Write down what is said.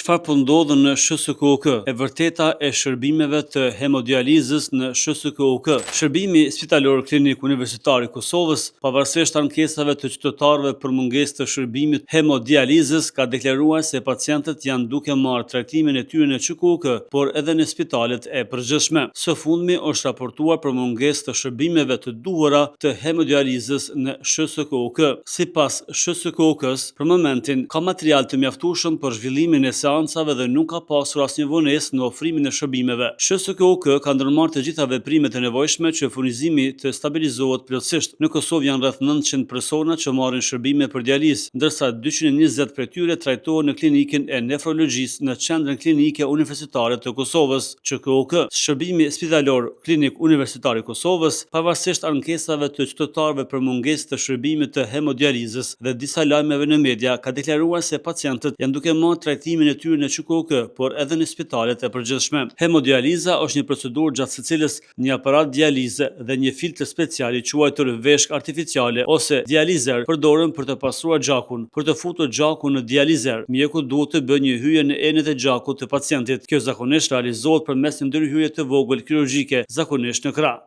Çfarë po ndodh në SHKUK? E vërteta e shërbimeve të hemodializës në SHKUK. Shërbimi spitalor klinik universitar i Kosovës, pavarësisht ankesave të qytetarëve për mungesë të shërbimit hemodializës, ka deklaruar se pacientët janë duke marrë trajtimin e tyre në SHKUK, por edhe në spitalet e përgjithshme. Së fundmi është raportuar për mungesë të shërbimeve të duhura të hemodializës në SHKUK. Sipas SHKUK-s, për momentin ka material të mjaftueshëm për zhvillimin e seancave dhe nuk ka pasur asnjë vonesë në ofrimin e shërbimeve. SHKUK ka ndërmarrë të gjitha veprimet e nevojshme që furnizimi të stabilizohet plotësisht. Në Kosovë janë rreth 900 persona që marrin shërbime për dializë, ndërsa 220 prej tyre trajtohen në klinikën e nefrologjisë në Qendrën Klinike Universitare të Kosovës, QKUK. Shërbimi spitalor klinik universitar i Kosovës, pavarësisht ankesave të qytetarëve për mungesë të shërbimit të hemodializës dhe disa lajmeve në media, ka deklaruar se pacientët janë duke marrë trajtimin e tyre në QKUK, por edhe në spitalet e përgjithshme. Hemodializa është një procedurë gjatë së cilës një aparat dialize dhe një filtër special i quajtur veshkë artificiale ose dializer përdoren për të pastruar gjakun. Për të futur gjakun në dializer, mjeku duhet të bëjë një hyrje në enet e gjakut të pacientit. Kjo zakonisht realizohet përmes një ndërhyrje të vogël kirurgjike, zakonisht në krah.